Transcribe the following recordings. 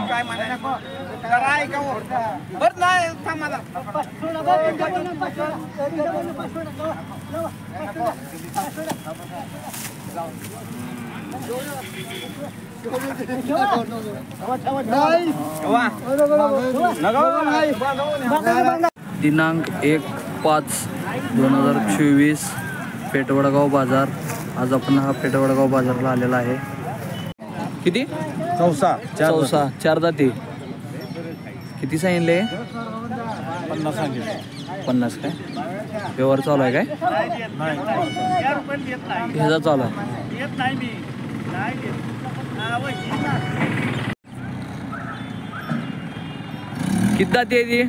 काय म्हणायला काय का बरं नाही थांबा दिनांक 1/5/2024 पेठवडगाव बाजार. आज आपण हा पेठवडगाव बाजारला आलेला आहे. किती? चौसा चार दाते. किती सांगितले? 50 सांगितले. 50 काय व्यवहार चालू आहे काय? ह्याचा चालू आहे. किती दाते आहे ती?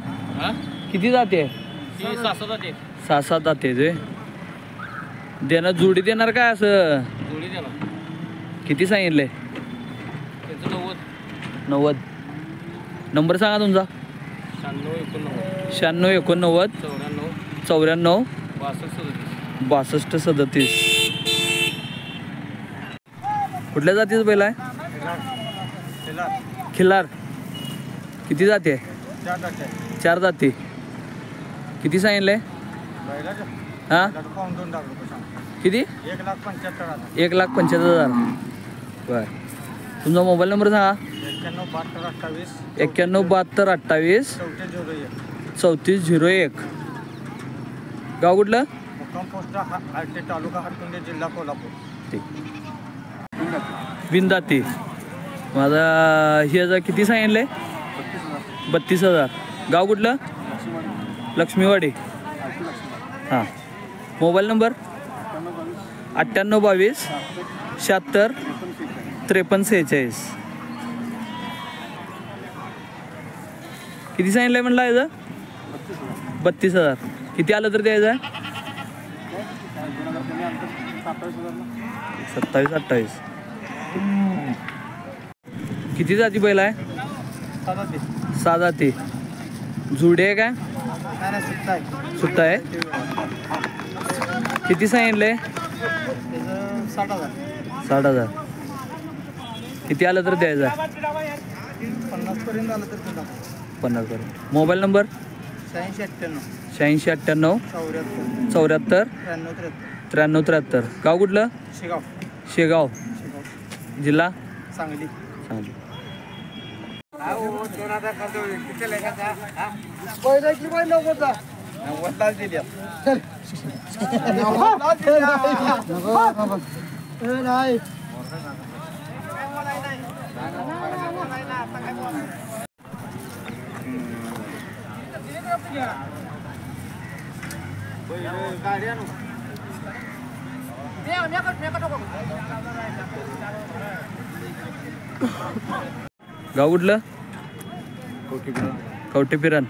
किती दाते आहे? 6-7 दाते आहे. देणार जोडी देणार काय असं? जोडी द्या ना. किती सांगितले? त्याचं 90. नंबर सांगा तुमचा. 96 89 96 94 62 37. कुठल्या जातीचं बैल आहे? खिल्लार. किती जाती आहे? 4 जाती. किती सांगितले? हां किती? 1,75,000. बर. तुमचा मोबाईल नंबर सांगा. 91 72 28 3401. गाव कुठलं? तालुका हरकुंडे जिल्हा कोल्हापूर. ठीक. बिनदाती. माझा ह्याचा किती सांगितले? 32,000. गाव कुठलं? लक्ष्मीवाडी. हां. Mobile number 98 22 76 53 46. किती सांगितलं म्हणलं याचं? 32,000. किती आलं तर द्यायचं आहे? 27 28. किती जाती बैल आहे? 6 जाती. जुडे आहे काय? सुट्टा आहे. किती सांगितले? 60,000. किती आलं तर द्यायचं? 50 पर्यंत आलं तर 50 पर्यंत. Mobile number 86 98 74 93 73. गाव कुठलं? शेगाव. जिल्हा सांगली. गाव कुठलं? कवटेपिरण.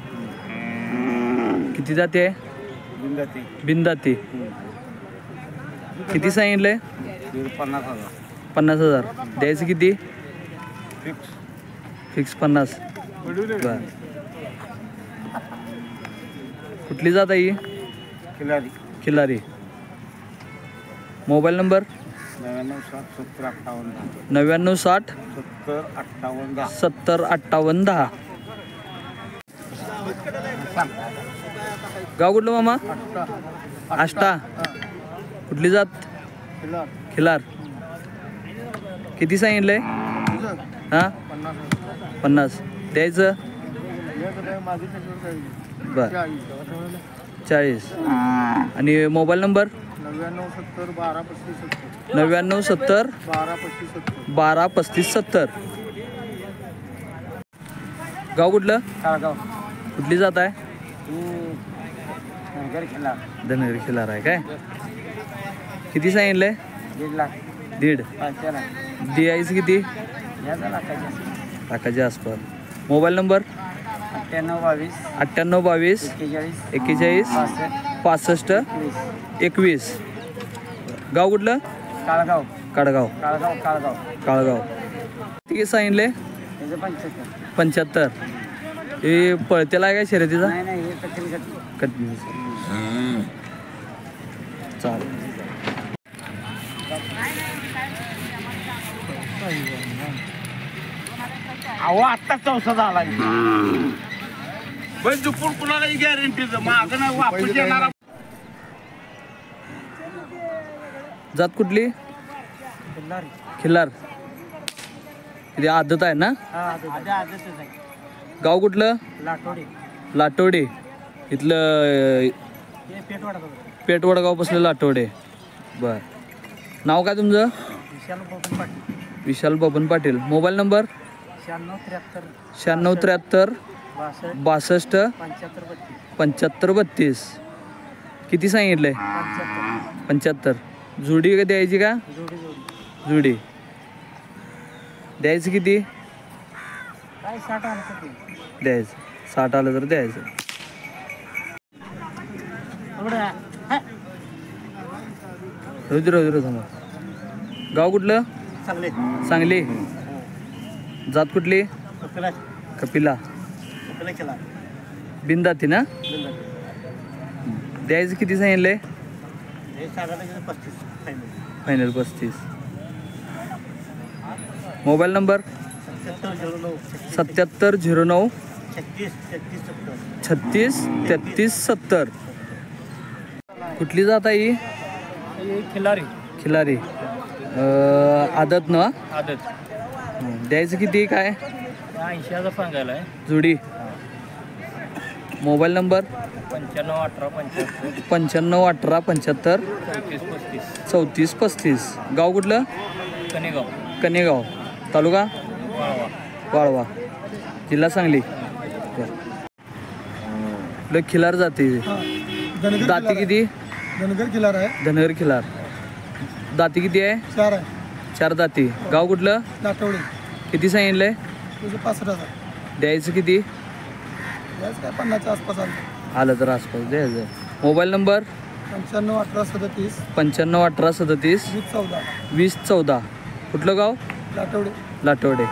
किती जाती आहे? बिनदाती. किती सांगितले? 50,000. द्यायचं किती? फिक्स 50. बर. कुठली जात आहे? खिल्लारी. Mobile number 99 60 70 58 10. गाव कुठलं मामा? आष्टा. कुठली जात? खिलार. किती सांगितलंय? हां 50. द्यायचं? बर 40. आणि मोबाईल नंबर 99 70 12 35 70. गाव कुठलं? कुठली जात आहे? धनगरी खिलार आहे काय? किती सांगितलंय? 1,50,000. द्यायचं किती? लाखाच्या आसपास. Mobile number 98 22 41 65 21. गाव कुठलं? काळगाव. किती सांगितले? 75. हे पळतेला आहे काय शर्यतीचा? चालेल. अहो आत्ता चौसा झाला बैल दुपून कुणालाही गॅरंटीच मागं नाही वापस येणार. जात कुठली? खिल्लार. किती आदत आहे ना? गाव कुठलं? लाटोडे. इथलं पेटवडगाव बसलं लाटोडे. बर. नाव काय तुमचं? विशाल बबन पाटील. Mobile number? 9673 62 75 32. किती सांगितलंय? 75. जुडी द्यायची का? जुडी द्यायचं किती? द्यायचं 60 आलं तर द्यायचं. रोज थांबा. गाव कुठलं? सांगली. जात कुठली? कपिला. बिनदाती ना? द्यायचं किती सांगितलंय? फायनल 35. Mobile number? 7709 36 33 70. कुठली जात आहे? खिलारी. आदत ना? आदत. द्यायचं किती काय? 80,000 सांगायला आहे. जुडी. Mobile number? 95 18 75 95 18 75 34 35. 34 35. गाव कुठलं? कनेगाव. तालुका? वाळवा. जिल्हा सांगली. आपलं खिलार जाते. दाती किती? धनगर खिलार आहे. धनगर खिलार. दाती किती आहे? 4 आहे. 4 दाती. गाव कुठलं? लाटवडे. किती सांगितलंय? तुझं 65,000. द्यायचं किती? याच काय 50च्या आसपास आलं. आलं तर आसपास द्यायचं. Mobile number? 95 18 37 95 18 37 20 14. 20 14. कुठलं गाव? लाटवडे. लाटवडे.